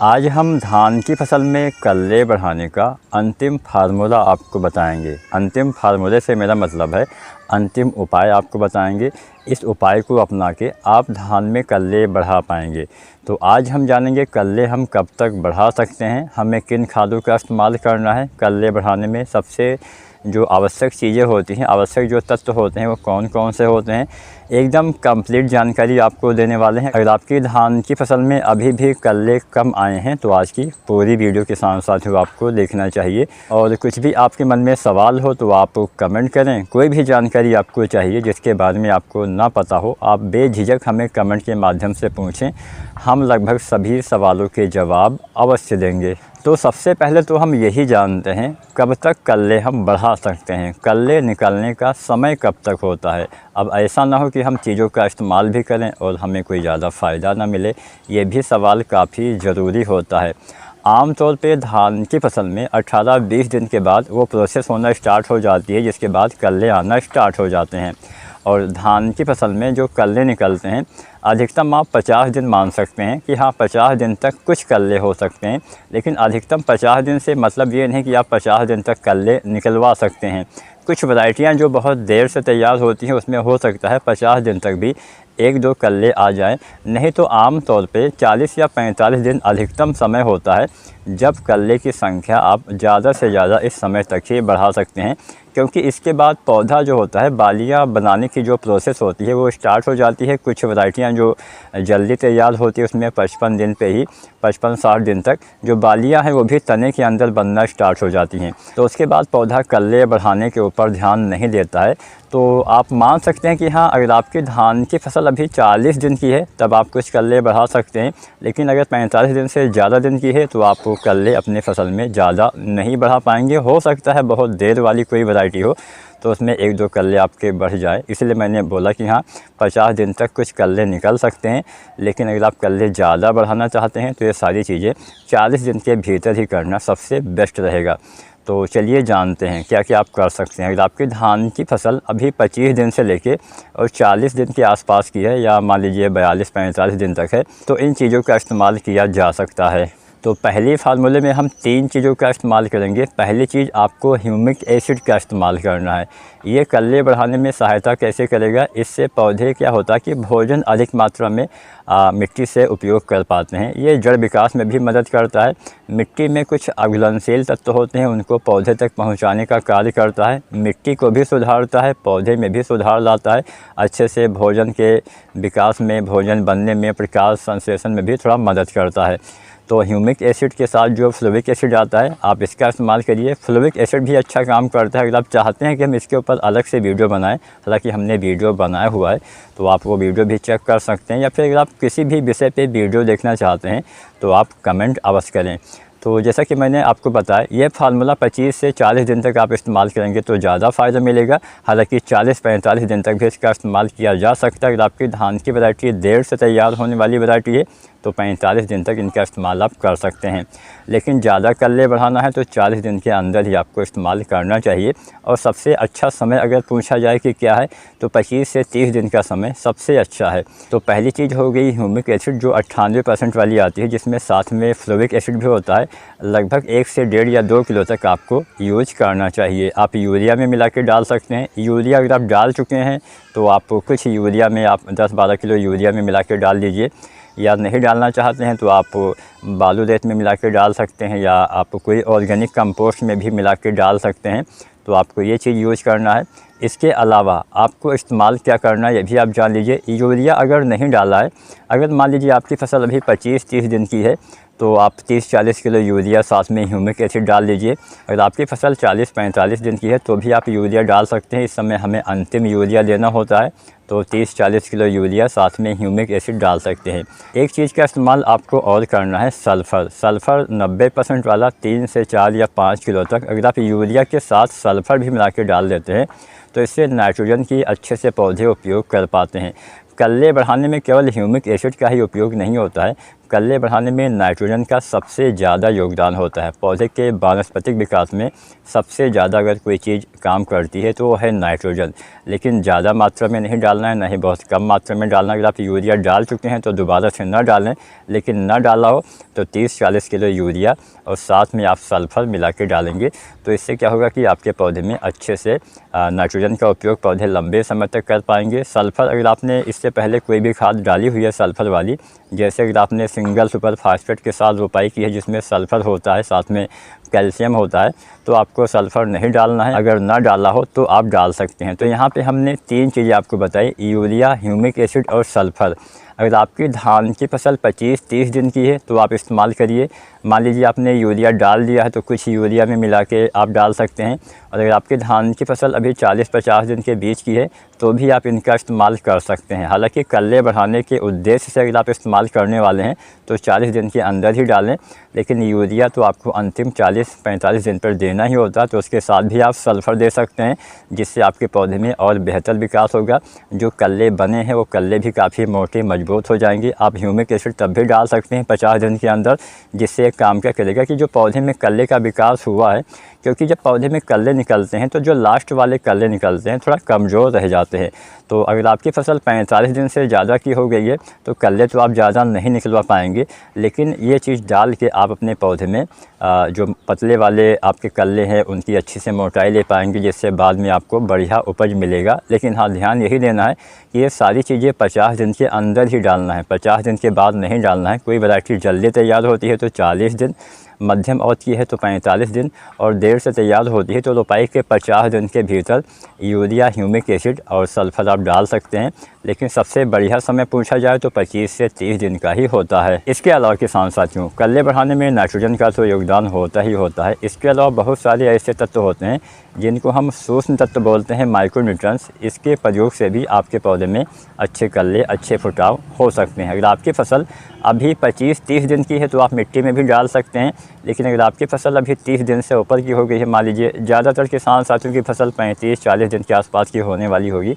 आज हम धान की फसल में कल्ले बढ़ाने का अंतिम फार्मूला आपको बताएंगे। अंतिम फार्मूले से मेरा मतलब है अंतिम उपाय आपको बताएंगे। इस उपाय को अपना के आप धान में कल्ले बढ़ा पाएंगे। तो आज हम जानेंगे कल्ले हम कब तक बढ़ा सकते हैं, हमें किन खादों का इस्तेमाल करना है। कल्ले बढ़ाने में सबसे जो आवश्यक चीज़ें होती हैं, आवश्यक जो तत्व होते हैं वो कौन कौन से होते हैं, एकदम कंप्लीट जानकारी आपको देने वाले हैं। अगर आपकी धान की फसल में अभी भी कल्ले कम आए हैं तो आज की पूरी वीडियो के साथ साथ आपको देखना चाहिए। और कुछ भी आपके मन में सवाल हो तो आप कमेंट करें। कोई भी जानकारी आपको चाहिए जिसके बारे में आपको ना पता हो, आप बेझिझक हमें कमेंट के माध्यम से पूछें। हम लगभग सभी सवालों के जवाब अवश्य देंगे। तो सबसे पहले तो हम यही जानते हैं कब तक कल्ले हम बढ़ा सकते हैं, कल्ले निकलने का समय कब तक होता है। अब ऐसा ना हो कि हम चीज़ों का इस्तेमाल भी करें और हमें कोई ज़्यादा फ़ायदा ना मिले, ये भी सवाल काफ़ी ज़रूरी होता है। आम तौर पे धान की फसल में 18-20 दिन के बाद वो प्रोसेस होना स्टार्ट हो जाती है, जिसके बाद कल्ले आना स्टार्ट हो जाते हैं। और धान की फसल में जो कल्ले निकलते हैं अधिकतम आप 50 दिन मान सकते हैं कि हाँ 50 दिन तक कुछ कल्ले हो सकते हैं। लेकिन अधिकतम 50 दिन से मतलब ये नहीं कि आप 50 दिन तक कल्ले निकलवा सकते हैं। कुछ वैरायटियाँ जो बहुत देर से तैयार होती हैं उसमें हो सकता है 50 दिन तक भी 1-2 कल्ले आ जाएं। नहीं तो आम तौर पे 40 या 45 दिन अधिकतम समय होता है जब कल्ले की संख्या आप ज़्यादा से ज़्यादा इस समय तक ही बढ़ा सकते हैं। क्योंकि इसके बाद पौधा जो होता है, बालियाँ बनाने की जो प्रोसेस होती है वो स्टार्ट हो जाती है। कुछ वैरायटियाँ जो जल्दी तैयार होती है उसमें 55 दिन पे ही 55-60 दिन तक जो बालियाँ हैं वो भी तने के अंदर बनना स्टार्ट हो जाती हैं। तो उसके बाद पौधा कल्ले बढ़ाने के ऊपर ध्यान नहीं देता है। तो आप मान सकते हैं कि हाँ अगर आपकी धान की फसल अभी 40 दिन की है तब आप कुछ कल्ले बढ़ा सकते हैं। लेकिन अगर 45 दिन से ज़्यादा दिन की है तो आप कल्ले अपने फसल में ज़्यादा नहीं बढ़ा पाएंगे। हो सकता है बहुत देर वाली कोई वैरायटी हो तो उसमें 1-2 कल्ले आपके बढ़ जाए, इसलिए मैंने बोला कि हाँ 50 दिन तक कुछ कल्ले निकल सकते हैं। लेकिन अगर आप कल्ले ज़्यादा बढ़ाना चाहते हैं तो ये सारी चीज़ें 40 दिन के भीतर ही करना सबसे बेस्ट रहेगा। तो चलिए जानते हैं क्या क्या आप कर सकते हैं। अगर आपकी धान की फसल अभी 25 दिन से लेके और 40 दिन के आसपास की है या मान लीजिए 42-45 दिन तक है तो इन चीज़ों का इस्तेमाल किया जा सकता है। तो पहले फार्मूले में हम 3 चीज़ों का इस्तेमाल करेंगे। पहली चीज़ आपको ह्यूमिक एसिड का इस्तेमाल करना है। ये कल्ले बढ़ाने में सहायता कैसे करेगा, इससे पौधे क्या होता है कि भोजन अधिक मात्रा में मिट्टी से उपयोग कर पाते हैं। ये जड़ विकास में भी मदद करता है। मिट्टी में कुछ अघुलनशील तत्व होते हैं उनको पौधे तक पहुंचाने का कार्य करता है। मिट्टी को भी सुधारता है, पौधे में भी सुधार लाता है। अच्छे से भोजन के विकास में, भोजन बनने में, प्रकाश संश्लेषण में भी थोड़ा मदद करता है। तो ह्यूमिक एसिड के साथ जो फ्लोविक एसिड आता है आप इसका इस्तेमाल करिए। फ्लोविक एसिड भी अच्छा काम करता है। अगर आप चाहते हैं कि हम इसके ऊपर अलग से वीडियो बनाएं, हालांकि हमने वीडियो बनाया हुआ है तो आप वो वीडियो भी चेक कर सकते हैं। या फिर अगर आप किसी भी विषय पे वीडियो देखना चाहते हैं तो आप कमेंट अवश्य करें। तो जैसा कि मैंने आपको बताया ये फार्मूला 25 से 40 दिन तक आप इस्तेमाल करेंगे तो ज़्यादा फ़ायदा मिलेगा। हालांकि 40-45 दिन तक भी इसका इस्तेमाल किया जा सकता है। अगर आपकी धान की वैरायटी देर से तैयार होने वाली वैरायटी है तो 45 दिन तक इनका इस्तेमाल आप कर सकते हैं। लेकिन ज़्यादा कल्ले बढ़ाना है तो 40 दिन के अंदर ही आपको इस्तेमाल करना चाहिए। और सबसे अच्छा समय अगर पूछा जाए कि क्या है तो 25 से 30 दिन का समय सबसे अच्छा है। तो पहली चीज़ हो गई ह्यूमिक एसिड जो 98% वाली आती है, जिसमें साथ में फ्लोविक एसिड भी होता है। लगभग 1 से 1.5 या 2 किलो तक आपको यूज करना चाहिए। आप यूरिया में मिला के डाल सकते हैं। यूरिया अगर आप डाल चुके हैं तो आप कुछ यूरिया में आप 10-12 किलो यूरिया में मिला के डाल दीजिए। या नहीं डालना चाहते हैं तो आप बालू रेत में मिला के डाल सकते हैं या आप कोई ऑर्गेनिक कंपोस्ट में भी मिला के डाल सकते हैं। तो आपको ये चीज़ यूज़ करना है। इसके अलावा आपको इस्तेमाल क्या करना है ये भी आप जान लीजिए। यूरिया अगर नहीं डाला है, अगर मान लीजिए आपकी फसल अभी 25-30 दिन की है तो आप 30-40 किलो यूरिया साथ में ह्यूमिक एसिड डाल दीजिए। अगर आपकी फसल 40-45 दिन की है तो भी आप यूरिया डाल सकते हैं। इस समय हमें अंतिम यूरिया देना होता है तो 30-40 किलो यूरिया साथ में ह्यूमिक एसिड डाल सकते हैं। एक चीज़ का इस्तेमाल आपको और करना है सल्फ़र। सल्फ़र 90% वाला 3 से 4 या 5 किलो तक अगर आप यूरिया के साथ सल्फ़र भी मिला के डाल देते हैं तो इससे नाइट्रोजन की अच्छे से पौधे उपयोग कर पाते हैं। कल्ले बढ़ाने में केवल ह्यूमिक एसिड का ही उपयोग नहीं होता है, कल्ले बढ़ाने में नाइट्रोजन का सबसे ज़्यादा योगदान होता है। पौधे के वानस्पतिक विकास में सबसे ज़्यादा अगर कोई चीज़ काम करती है तो वो है नाइट्रोजन। लेकिन ज़्यादा मात्रा में नहीं डालना है, ना ही बहुत कम मात्रा में डालना। अगर आप यूरिया डाल चुके हैं तो दोबारा से ना डालें, लेकिन ना डाला हो तो 30-40 किलो यूरिया और साथ में आप सल्फ़र मिला के डालेंगे। तो इससे क्या होगा कि आपके पौधे में अच्छे से नाइट्रोजन का उपयोग पौधे लंबे समय तक कर पाएंगे। सल्फ़र अगर आपने इससे पहले कोई भी खाद डाली हुई है सल्फ़र वाली, जैसे अगर आपने सिंगल सुपर फास्फेट के साथ रोपाई की है जिसमें सल्फ़र होता है, साथ में कैल्शियम होता है, तो आपको सल्फ़र नहीं डालना है। अगर ना डाला हो तो आप डाल सकते हैं। तो यहाँ पे हमने 3 चीज़ें आपको बताई, यूरिया, ह्यूमिक एसिड और सल्फ़र। अगर आपकी धान की फसल 25-30 दिन की है तो आप इस्तेमाल करिए। मान लीजिए आपने यूरिया डाल दिया है तो कुछ यूरिया में मिला के आप डाल सकते हैं। और अगर आपकी धान की फसल अभी 40-50 दिन के बीच की है तो भी आप इनका इस्तेमाल कर सकते हैं। हालांकि कल्ले बढ़ाने के उद्देश्य से अगर आप इस्तेमाल करने वाले हैं तो 40 दिन के अंदर ही डालें, लेकिन यूरिया तो आपको अंतिम 40-45 दिन पर देना ही होता है। तो उसके साथ भी आप सल्फ़र दे सकते हैं, जिससे आपके पौधे में और बेहतर विकास होगा। जो कल्ले बने हैं वो कल्ले भी काफ़ी मोटे मजबूत हो जाएंगे। आप ह्यूमिक एसिड तब भी डाल सकते हैं 50 दिन के अंदर, जिससे एक काम क्या करेगा कि जो पौधे में कल्ले का विकास हुआ है, क्योंकि जब पौधे में कल्ले निकलते हैं तो जो लास्ट वाले कल्ले निकलते हैं थोड़ा कमज़ोर रह जाते हैं। तो अगर आपकी फसल 45 दिन से ज़्यादा की हो गई है तो कल्ले तो आप ज़्यादा नहीं निकलवा पाएंगे, लेकिन ये चीज़ डाल के आप अपने पौधे में जो पतले वाले आपके कल्ले हैं उनकी अच्छी से मोटाई ले पाएंगे, जिससे बाद में आपको बढ़िया उपज मिलेगा। लेकिन हाँ, ध्यान यही देना है कि ये सारी चीज़ें 50 दिन के अंदर ही डालना है, 50 दिन के बाद नहीं डालना है। कोई वैरायटी जल्दी तैयार होती है तो 40 दिन, मध्यम अवधि की है तो 45 दिन, और देर से तैयार होती है तो रोपाई के 50 दिन के भीतर यूरिया, ह्यूमिक एसिड और सल्फ़र आप डाल सकते हैं। लेकिन सबसे बढ़िया समय पूछा जाए तो 25 से 30 दिन का ही होता है। इसके अलावा किसान साथियों, कल्ले बढ़ाने में नाइट्रोजन का तो योगदान होता ही होता है। इसके अलावा बहुत सारे ऐसे तत्व होते हैं जिनको हम सूक्ष्म तत्व बोलते हैं, माइक्रोन्यूट्रिएंट्स। इसके प्रयोग से भी आपके पौधे में अच्छे कल्ले, अच्छे फुटाव हो सकते हैं। अगर आपकी फसल अभी 25-30 दिन की है तो आप मिट्टी में भी डाल सकते हैं, लेकिन अगर आपकी फसल अभी 30 दिन से ऊपर की हो गई है, मान लीजिए ज़्यादातर किसान साथियों की फसल 35-40 दिन के आसपास की होने वाली होगी,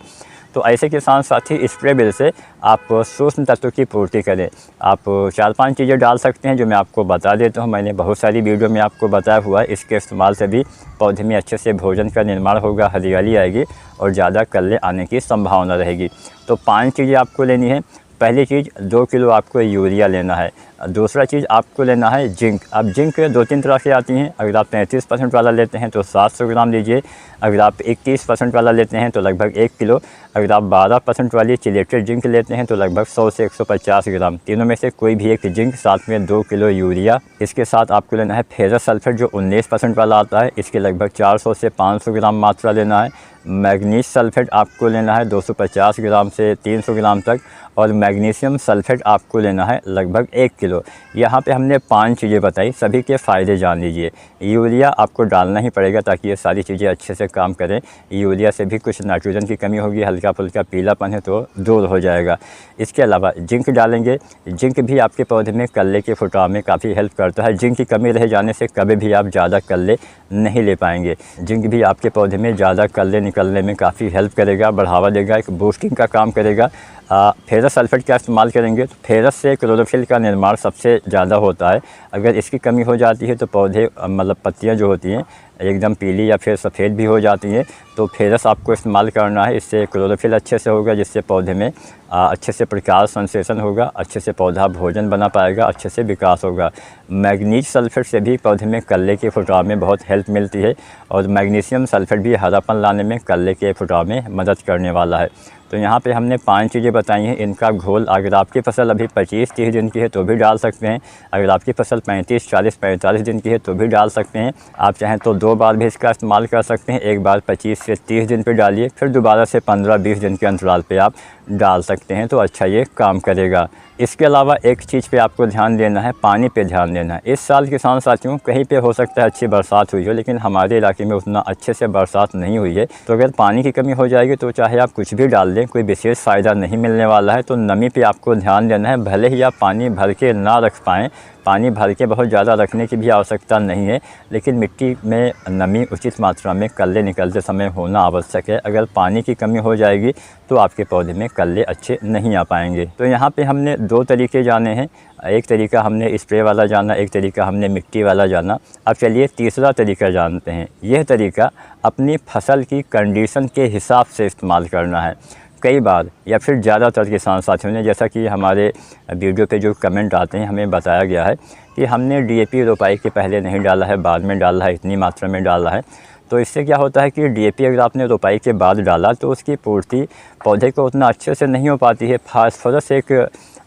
तो ऐसे किसान साथी स्प्रे बिल से आप सूक्ष्म तत्व की पूर्ति करें। आप 4-5 चीज़ें डाल सकते हैं जो मैं आपको बता देता हूँ। मैंने बहुत सारी वीडियो में आपको बताया हुआ है। इसके इस्तेमाल से भी पौधे में अच्छे से भोजन का निर्माण होगा, हरियाली आएगी और ज़्यादा कल्ले आने की संभावना रहेगी। तो 5 चीज़ें आपको लेनी है। पहली चीज़ 2 किलो आपको यूरिया लेना है। दूसरा चीज़ आपको लेना है जिंक। अब जिंक 2-3 तरह की आती हैं। अगर आप 33% वाला लेते हैं तो 700 ग्राम लीजिए। अगर आप 21% वाला लेते हैं तो लगभग 1 किलो। अगर आप 12% वाली चिलेटेड जिंक लेते हैं तो लगभग 100 से 150 ग्राम। तीनों में से कोई भी एक जिंक, साथ में 2 किलो यूरिया। इसके साथ आपको लेना है फेरस सल्फेट जो 19% वाला आता है, इसके लगभग 400 से 500 ग्राम मात्रा लेना है। मैग्नीज सल्फेट आपको लेना है 250 ग्राम से 300 ग्राम तक, और मैग्नीशियम सल्फेट आपको लेना है लगभग 1 किलो। यहाँ पे हमने 5 चीज़ें बताई, सभी के फ़ायदे जान लीजिए। यूरिया आपको डालना ही पड़ेगा ताकि ये सारी चीज़ें अच्छे से काम करें। यूरिया से भी कुछ नाइट्रोजन की कमी होगी, हल्का फुल्का पीलापन है तो दूर हो जाएगा। इसके अलावा जिंक डालेंगे। जिंक भी आपके पौधे में कल्ले के फुटाव में काफ़ी हेल्प करता है। जिंक की कमी रह जाने से कभी भी आप ज़्यादा कल्ले नहीं ले पाएंगे। जिंक भी आपके पौधे में ज़्यादा कल्ले निकलने में काफ़ी हेल्प करेगा, बढ़ावा देगा, एक बूस्टिंग का काम करेगा। फेरस सल्फेट का इस्तेमाल करेंगे तो फेरस से क्लोरोफिल का निर्माण सबसे ज़्यादा होता है। अगर इसकी कमी हो जाती है तो पौधे मतलब पत्तियां जो होती हैं एकदम पीली या फिर सफ़ेद भी हो जाती हैं। तो फेरस आपको इस्तेमाल करना है, इससे क्लोरोफिल अच्छे से होगा, जिससे पौधे में अच्छे से प्रकाश संश्लेषण होगा, अच्छे से पौधा भोजन बना पाएगा, अच्छे से विकास होगा। मैग्नीज सल्फेट से भी पौधे में कल्ले के फुटाव में बहुत हेल्प मिलती है, और मैग्नीशियम सल्फेट भी हरापन लाने में कल्ले के फुटाव में मदद करने वाला है। तो यहाँ पे हमने 5 चीज़ें बताई हैं। इनका घोल अगर आपकी फसल अभी 25-30 दिन की है तो भी डाल सकते हैं। अगर आपकी फसल 35, 40, 45 दिन की है तो भी डाल सकते हैं। आप चाहें तो 2 बार भी इसका इस्तेमाल कर सकते हैं। एक बार 25 से 30 दिन पे डालिए, फिर दोबारा से 15-20 दिन के अंतराल पे आप डाल सकते हैं, तो अच्छा ये काम करेगा। इसके अलावा एक चीज़ पे आपको ध्यान देना है, पानी पे ध्यान देना है। इस साल किसान साथियों कहीं पे हो सकता है अच्छी बरसात हुई हो, लेकिन हमारे इलाके में उतना अच्छे से बरसात नहीं हुई है। तो अगर पानी की कमी हो जाएगी तो चाहे आप कुछ भी डाल दें, कोई विशेष फ़ायदा नहीं मिलने वाला है। तो नमी पे आपको ध्यान देना है। भले ही आप पानी भर के ना रख पाएँ पानी भर के बहुत ज़्यादा रखने की भी आवश्यकता नहीं है, लेकिन मिट्टी में नमी उचित मात्रा में कल्ले निकलते समय होना आवश्यक है। अगर पानी की कमी हो जाएगी तो आपके पौधे में कल्ले अच्छे नहीं आ पाएंगे। तो यहाँ पे हमने 2 तरीके जाने हैं, एक तरीका हमने स्प्रे वाला जाना, एक तरीका हमने मिट्टी वाला जाना। अब चलिए तीसरा तरीका जानते हैं। यह तरीका अपनी फसल की कंडीशन के हिसाब से इस्तेमाल करना है। कई बार या फिर ज़्यादातर किसान साथियों ने, जैसा कि हमारे वीडियो पे जो कमेंट आते हैं, हमें बताया गया है कि हमने डीएपी रोपाई के पहले नहीं डाला है, बाद में डाला है, इतनी मात्रा में डाला है। तो इससे क्या होता है कि डीएपी अगर आपने रोपाई के बाद डाला तो उसकी पूर्ति पौधे को उतना अच्छे से नहीं हो पाती है। फास्फोरस एक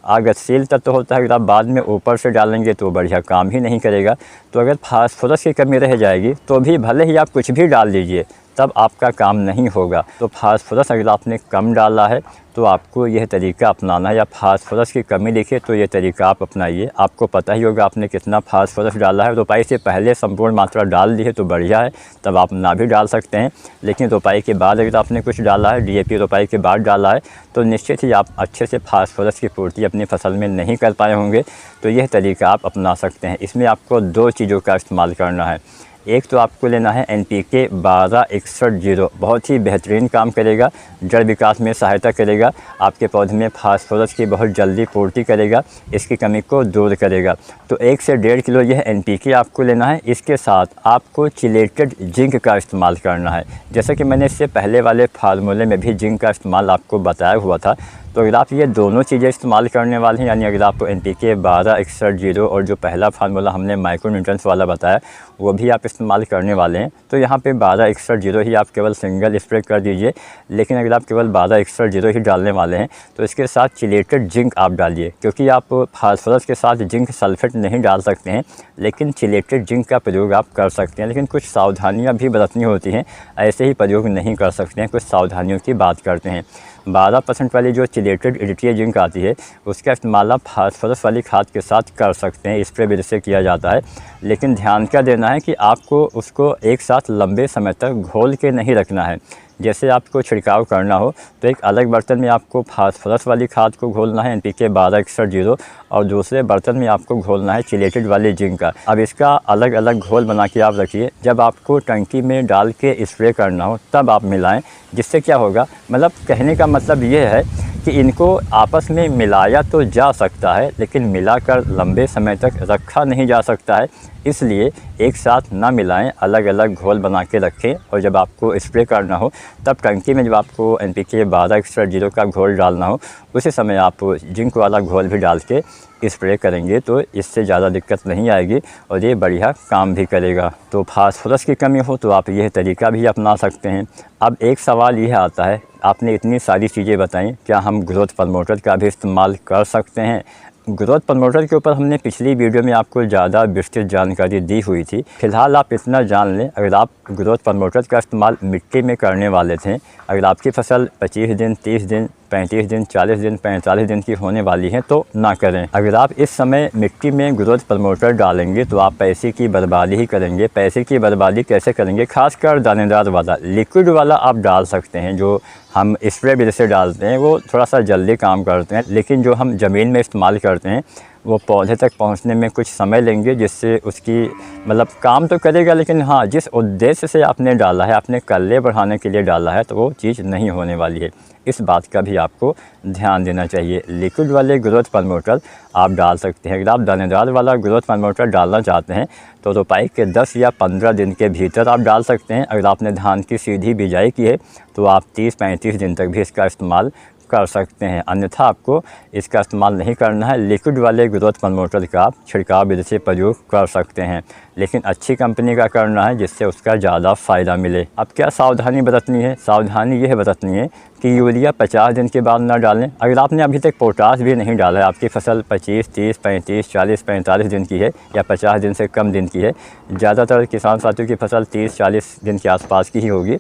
आगतशील तत्व होता है, अगर आप बाद में ऊपर से डालेंगे तो बढ़िया काम ही नहीं करेगा। तो अगर फास्फोरस की कमी रह जाएगी तो भी भले ही आप कुछ भी डाल दीजिए, तब आपका काम नहीं होगा। तो फास्फोरस अगर आपने कम डाला है तो आपको यह तरीका अपनाना है, या फास्फोरस की कमी दिखे तो ये तरीका आप अपनाइए। आपको पता ही होगा आपने कितना फास्फोरस डाला है। रोपाई से पहले संपूर्ण मात्रा डाल दी है तो बढ़िया है, तब आप ना भी डाल सकते हैं। लेकिन रोपाई के बाद अगर आपने कुछ डाला है, डीएपी रोपाई के बाद डाला है, तो निश्चित ही आप अच्छे से फास्फोरस की पूर्ति अपनी फसल में नहीं कर पाए होंगे। तो यह तरीका आप अपना सकते हैं। इसमें आपको 2 चीज़ों का इस्तेमाल करना है। एक तो आपको लेना है NPK 1261 बहुत ही बेहतरीन काम करेगा, जड़ विकास में सहायता करेगा, आपके पौधे में फास्फोरस की बहुत जल्दी पूर्ति करेगा, इसकी कमी को दूर करेगा। तो 1 से 1.5 किलो यह NPK आपको लेना है। इसके साथ आपको चिलेटेड जिंक का इस्तेमाल करना है। जैसा कि मैंने इससे पहले वाले फार्मूले में भी जिंक का इस्तेमाल आपको बताया हुआ था। तो अगर आप ये दोनों चीज़ें इस्तेमाल करने वाले हैं, यानी अगर आप NPK 1261 और जो पहला फार्मूला हमने माइक्रोन्यूट्रिएंट्स वाला बताया वो भी आप इस्तेमाल करने वाले हैं, तो यहाँ पे 1261 ही आप केवल सिंगल स्प्रे कर दीजिए। लेकिन अगर आप केवल 1261 ही डालने वाले हैं तो इसके साथ चिलेटेड जिंक आप डालिए, क्योंकि आप फास्फोरस के साथ जिंक सल्फेट नहीं डाल सकते हैं, लेकिन चिलेटेड जिंक का प्रयोग आप कर सकते हैं। लेकिन कुछ सावधानियाँ भी बरतनी होती हैं, ऐसे ही प्रयोग नहीं कर सकते हैं, कुछ सावधानियों की बात करते हैं। 12% वाली जो चिलेटेड इरिटिया जिंक आती है उसका इस्तेमाल आप फास्फोरस वाली खाद के साथ कर सकते हैं, स्प्रे विधि से किया जाता है। लेकिन ध्यान क्या देना है कि आपको उसको एक साथ लंबे समय तक घोल के नहीं रखना है। जैसे आपको छिड़काव करना हो तो एक अलग बर्तन में आपको फास्फोरस वाली खाद को घोलना है NPK 1261 और दूसरे बर्तन में आपको घोलना है चिलेटेड वाले जिंक का। अब इसका अलग अलग घोल बना के आप रखिए, जब आपको टंकी में डाल के स्प्रे करना हो तब आप मिलाएं। जिससे क्या होगा, मतलब कहने का मतलब ये है कि इनको आपस में मिलाया तो जा सकता है, लेकिन मिलाकर लंबे समय तक रखा नहीं जा सकता है। इसलिए एक साथ ना मिलाएं, अलग अलग घोल बना के रखें और जब आपको स्प्रे करना हो तब टंकी में जब आपको NPK 1261 का घोल डालना हो उसी समय आप जिंक वाला घोल भी डाल के स्प्रे करेंगे, तो इससे ज़्यादा दिक्कत नहीं आएगी और ये बढ़िया काम भी करेगा। तो फास्फोरस की कमी हो तो आप यह तरीका भी अपना सकते हैं। अब एक सवाल यह आता है, आपने इतनी सारी चीज़ें बताई, क्या हम ग्रोथ प्रमोटर का भी इस्तेमाल कर सकते हैं? ग्रोथ प्रमोटर के ऊपर हमने पिछली वीडियो में आपको ज़्यादा विस्तृत जानकारी दी हुई थी। फिलहाल आप इतना जान लें, अगर आप ग्रोथ प्रमोटर का इस्तेमाल मिट्टी में करने वाले थे, अगर आपकी फसल 25 दिन, 30 दिन, 35 दिन, 40 दिन, 45 दिन की होने वाली है तो ना करें। अगर आप इस समय मिट्टी में ग्रोथ प्रमोटर डालेंगे तो आप पैसे की बर्बादी ही करेंगे। पैसे की बर्बादी कैसे करेंगे? खासकर दानेदार वाला, लिक्विड वाला आप डाल सकते हैं। जो हम स्प्रे विधि से डालते हैं वो थोड़ा सा जल्दी काम करते हैं, लेकिन जो हम ज़मीन में इस्तेमाल करते हैं वो पौधे तक पहुंचने में कुछ समय लेंगे, जिससे उसकी मतलब काम तो करेगा, लेकिन हाँ, जिस उद्देश्य से आपने डाला है, आपने कल्ले बढ़ाने के लिए डाला है, तो वो चीज़ नहीं होने वाली है। इस बात का भी आपको ध्यान देना चाहिए। लिक्विड वाले ग्रोथ प्रमोटर आप डाल सकते हैं। अगर आप दानेदार वाला ग्रोथ प्रमोटर डालना चाहते हैं तो रोपाई के 10 या 15 दिन के भीतर आप डाल सकते हैं। अगर आपने धान की सीधी बिजाई की है तो आप 30-35 दिन तक भी इसका इस्तेमाल कर सकते हैं, अन्यथा आपको इसका इस्तेमाल नहीं करना है। लिक्विड वाले ग्रोथ प्रमोटर का आप छिड़काव विधि से प्रयोग कर सकते हैं, लेकिन अच्छी कंपनी का करना है जिससे उसका ज़्यादा फ़ायदा मिले। अब क्या सावधानी बरतनी है? सावधानी यह बरतनी है कि यूरिया 50 दिन के बाद ना डालें। अगर आपने अभी तक पोटास भी नहीं डाला है, आपकी फसल 25, 30, 35, 40, 45 दिन की है या 50 दिन से कम दिन की है, ज़्यादातर किसान साथियों की फसल 30-40 दिन के आसपास की ही होगी,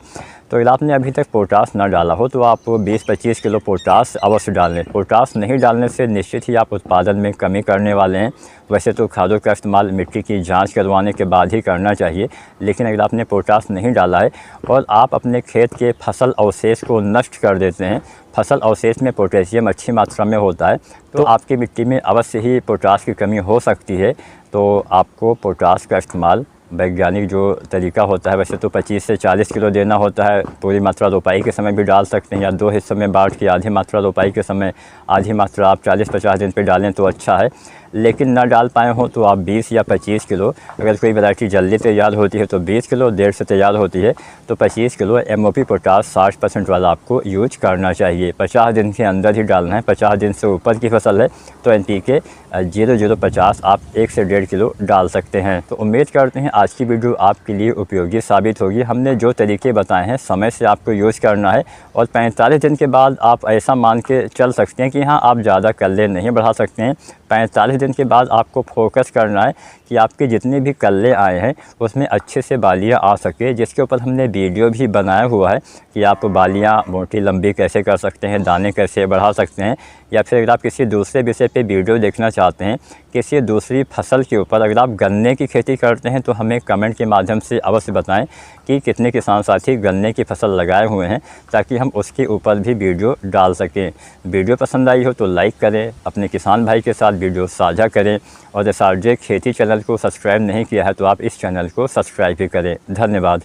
तो अगर आपने अभी तक पोटास ना डाला हो तो आप 20-25 किलो पोटास अवश्य डाल लें। पोटास नहीं डालने से निश्चित ही आप उत्पादन में कमी करने वाले हैं। वैसे तो खादों का इस्तेमाल मिट्टी की जांच करवाने के बाद ही करना चाहिए, लेकिन अगर आपने पोटास नहीं डाला है और आप अपने खेत के फसल अवशेष को नष्ट कर देते हैं, फसल अवशेष में पोटेशियम अच्छी मात्रा में होता है, तो आपकी मिट्टी में अवश्य ही पोटास की कमी हो सकती है। तो आपको पोटास का इस्तेमाल वैज्ञानिक जो तरीका होता है, वैसे तो 25 से 40 किलो देना होता है। पूरी मात्रा रोपाई के समय भी डाल सकते हैं, या 2 हिस्सों में बांट के आधी मात्रा रोपाई के समय, आधी मात्रा आप 40-50 दिन पे डालें तो अच्छा है। लेकिन ना डाल पाए हों तो आप 20 या 25 किलो, अगर कोई वैरायटी जल्दी तैयार होती है तो 20 किलो, देर से तैयार होती है तो 25 किलो MOP पोटास 60% वाला आपको यूज करना चाहिए। 50 दिन के अंदर ही डालना है। 50 दिन से ऊपर की फसल है तो NPK 0050 आप 1 से 1.5 किलो डाल सकते हैं। तो उम्मीद करते हैं आज की वीडियो आपके लिए उपयोगी साबित होगी। हमने जो तरीके बताए हैं समय से आपको यूज़ करना है, और 45 दिन के बाद आप ऐसा मान के चल सकते हैं कि हाँ, आप ज़्यादा कल्ले नहीं बढ़ा सकते हैं। 45 दिन के बाद आपको फोकस करना है कि आपके जितने भी कल्ले आए हैं उसमें अच्छे से बालियाँ आ सके, जिसके ऊपर हमने वीडियो भी बनाया हुआ है कि आप बालियाँ मोटी लंबी कैसे कर सकते हैं, दाने कैसे बढ़ा सकते हैं। या फिर अगर आप किसी दूसरे विषय पे वीडियो देखना चाहते हैं, किसी दूसरी फसल के ऊपर, अगर आप गन्ने की खेती करते हैं तो हमें कमेंट के माध्यम से अवश्य बताएं कि कितने किसान साथी गन्ने की फसल लगाए हुए हैं, ताकि हम उसके ऊपर भी वीडियो डाल सकें। वीडियो पसंद आई हो तो लाइक करें, अपने किसान भाई के साथ वीडियो साझा करें, और SRJ खेती चैनल को सब्सक्राइब नहीं किया है तो आप इस चैनल को सब्सक्राइब भी करें। धन्यवाद।